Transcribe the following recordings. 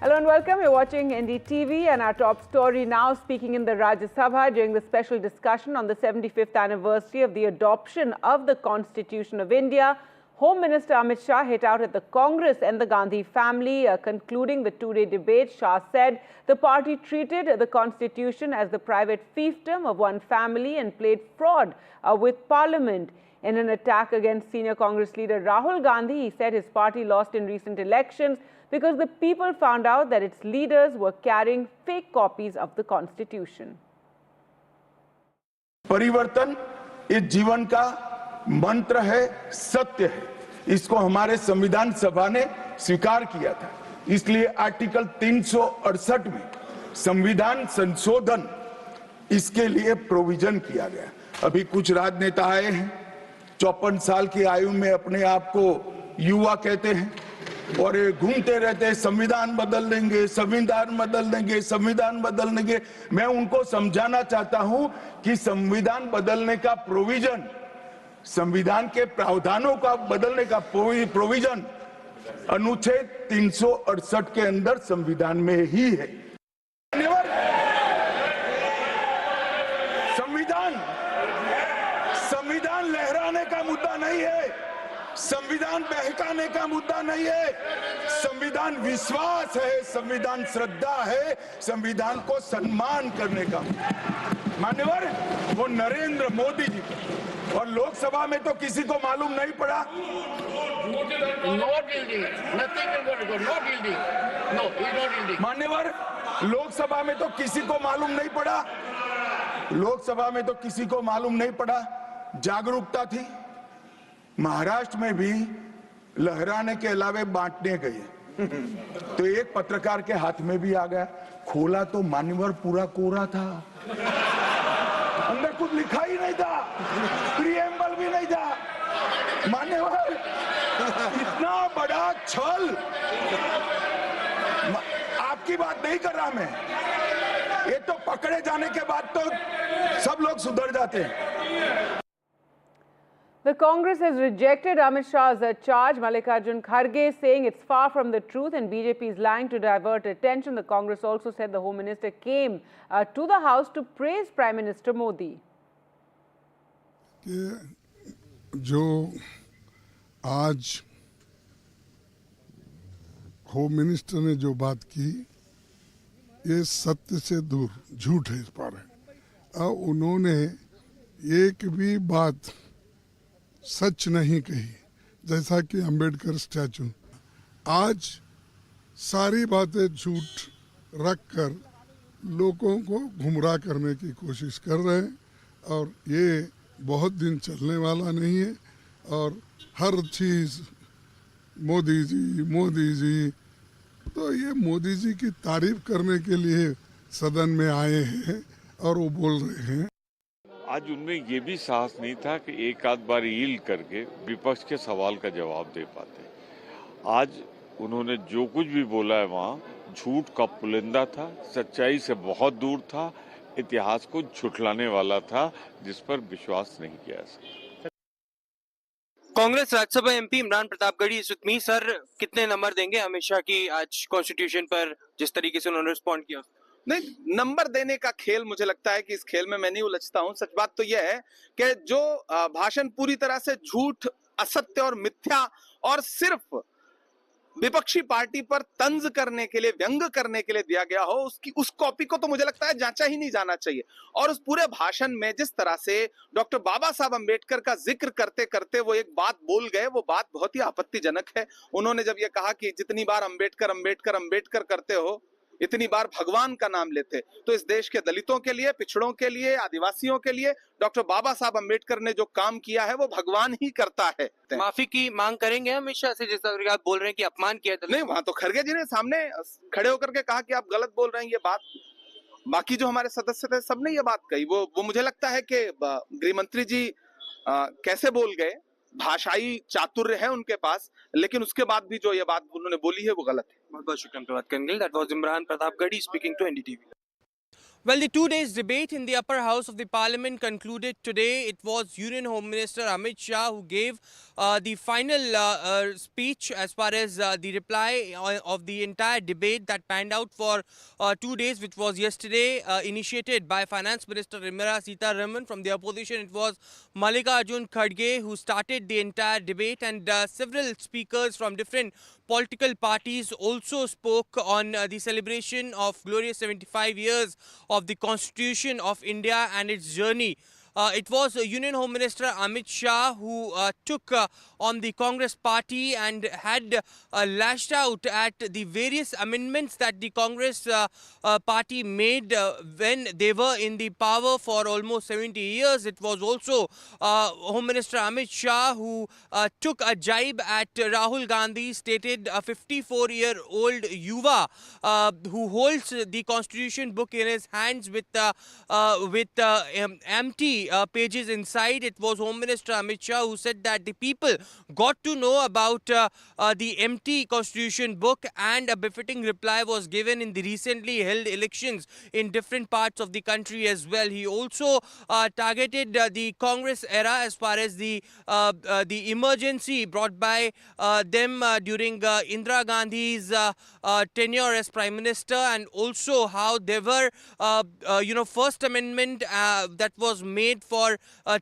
Hello and welcome. You're watching NDTV and our top story now, speaking in the Rajya Sabha during the special discussion on the 75th anniversary of the adoption of the Constitution of India. Home Minister Amit Shah hit out at the Congress and the Gandhi family. Concluding the two-day debate, Shah said the party treated the Constitution as the private fiefdom of one family and played fraud with Parliament. In an attack against senior Congress leader Rahul Gandhi, he said his party lost in recent elections because the people found out that its leaders were carrying fake copies of the Constitution. परिवर्तन इस जीवन का मंत्र है, सत्य है। इसको हमारे संविधान सभा ने स्वीकार किया था। इसलिए आर्टिकल 368 में संविधान संशोधन इसके लिए प्रोविजन किया गया। अभी कुछ राजनेता आए हैं, 54 साल की आयु में अपने आप को युवा कहते हैं और ये घूमते रहते हैं, संविधान बदल देंगे, संविधान बदल देंगे, संविधान बदल देंगे। मैं उनको समझाना चाहता हूं कि संविधान बदलने का प्रोविजन, संविधान के प्रावधानों का बदलने का प्रोविजन अनुच्छेद 368 के अंदर संविधान में ही है। संविधान लहराने का मुद्दा नहीं है, संविधान बहकाने का मुद्दा नहीं है। संविधान विश्वास है, संविधान श्रद्धा है, संविधान को सम्मान करने का। मान्यवर, वो नरेंद्र मोदी जी और लोकसभा में तो किसी को मालूम नहीं पड़ा। मान्यवर, लोकसभा में तो किसी को मालूम नहीं पड़ा, लोकसभा में तो किसी को मालूम नहीं पड़ा। जागरूकता थी। महाराष्ट्र में भी लहराने के अलावे बांटने गए तो एक पत्रकार के हाथ में भी आ गया। खोला तो मान्यवर पूरा कोरा था, अंदर कुछ लिखा ही नहीं था, प्रीएम्बल भी नहीं था। मान्यवर, इतना बड़ा छल। आपकी बात नहीं कर रहा मैं, ये तो पकड़े जाने के बाद तो सब लोग सुधर जाते हैं। The Congress has rejected Amit Shah's charge. Mallikarjun Kharge saying it's far from the truth and BJP is lying to divert attention. The Congress also said the Home Minister came to the House to praise Prime Minister Modi. जो आज home minister ने जो बात की, ये सत्य से दूर झूठ है इस पर है। और उन्होंने एक भी बात सच नहीं कही, जैसा कि अंबेडकर स्टैचू। आज सारी बातें झूठ रखकर लोगों को गुमराह करने की कोशिश कर रहे हैं और ये बहुत दिन चलने वाला नहीं है। और हर चीज़ मोदी जी, तो ये मोदी जी की तारीफ करने के लिए सदन में आए हैं और वो बोल रहे हैं। आज उनमें ये भी साहस नहीं था कि एक आध बार यील्ड करके विपक्ष के सवाल का जवाब दे पाते। आज उन्होंने जो कुछ भी बोला है वहाँ झूठ का पुलिंदा था, सच्चाई से बहुत दूर था, इतिहास को झुठलाने वाला था, जिस पर विश्वास नहीं किया जा सकता। कांग्रेस राज्यसभा एमपी इमरान प्रतापगढ़ी इस वक्त में सर कितने नंबर देंगे अमित शाह की आज कॉन्स्टिट्यूशन पर जिस तरीके से उन्होंने रिस्पॉन्ड किया? नहीं, नंबर देने का खेल मुझे लगता है कि इस खेल में मैं नहीं उलझता हूं। सच बात तो यह है कि जो भाषण पूरी तरह से झूठ, असत्य और मिथ्या और सिर्फ विपक्षी पार्टी पर तंज करने के लिए, व्यंग करने के लिए दिया गया हो, उस कॉपी को तो मुझे लगता है जांचा ही नहीं जाना चाहिए। और उस पूरे भाषण में जिस तरह से डॉक्टर बाबा साहब अंबेडकर का जिक्र करते करते वो एक बात बोल गए, वो बात बहुत ही आपत्तिजनक है। उन्होंने जब ये कहा कि जितनी बार अंबेडकर अंबेडकर अंबेडकर करते हो, इतनी बार भगवान का नाम लेते, तो इस देश के दलितों के लिए, पिछड़ों के लिए, आदिवासियों के लिए डॉक्टर बाबा साहब अंबेडकर ने जो काम किया है वो भगवान ही करता है। माफी की मांग करेंगे हमेशा से, जिस तरह आप बोल रहे हैं कि अपमान किया था? नहीं, वहां तो खड़गे जी ने सामने खड़े होकर के कहा कि आप गलत बोल रहे हैं, ये बात। बाकी जो हमारे सदस्य थे सबने ये बात कही। वो मुझे लगता है कि गृह मंत्री जी कैसे बोल गए, भाषाई चातुर्य है उनके पास, लेकिन उसके बाद भी जो ये बात उन्होंने बोली है वो गलत है। बहुत बहुत शुक्रिया बात करने के लिए। That was Imran Pratapgarhi speaking to NDTV. Well, the 2 days debate in the upper house of the parliament concluded today. It was Union Home Minister Amit Shah who gave the final speech as far as the reply of the entire debate that panned out for 2 days, which was yesterday initiated by Finance Minister Nirmala Sitharaman. From the opposition, it was Mallikarjun Kharge who started the entire debate, and several speakers from different political parties also spoke on the celebration of glorious 75 years of the Constitution of India and its journey. It was Union Home Minister Amit Shah who took on the Congress party and had lashed out at the various amendments that the Congress party made when they were in the power for almost 70 years. It was also Home Minister Amit Shah who took a jibe at Rahul Gandhi, stated a 54-year-old Yuva who holds the Constitution book in his hands with empty pages inside. It was Home Minister Amit Shah who said that the people got to know about the empty Constitution book, and a befitting reply was given in the recently held elections in different parts of the country as well. He also targeted the Congress era as far as the emergency brought by them during Indira Gandhi's tenure as Prime Minister, and also how there were, First Amendment that was made for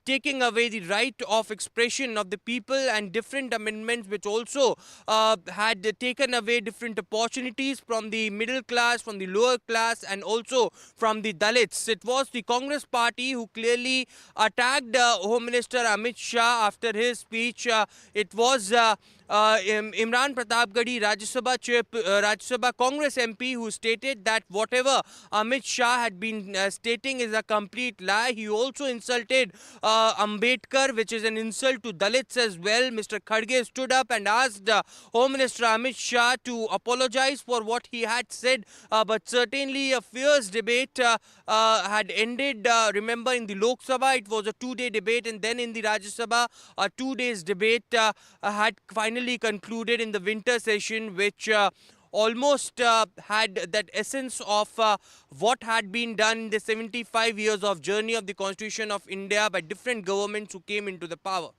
taking away the right of expression of the people, and different amendments which also had taken away different opportunities from the middle class, from the lower class, and also from the Dalits. It was the Congress party who clearly attacked Home Minister Amit Shah after his speech. It was Imran Pratapgarhi, Rajya Sabha Congress MP, who stated that whatever Amit Shah had been stating is a complete lie. He also insulted Ambedkar, which is an insult to Dalits as well. Mr. Kharge stood up and asked Home Minister Amit Shah to apologize for what he had said, but certainly a fierce debate had ended. Remember, in the Lok Sabha, it was a 2-day debate, and then in the Rajya Sabha, a 2 days debate had finally concluded in the winter session, which almost had that essence of what had been done in the 75 years of journey of the Constitution of India by different governments who came into the power.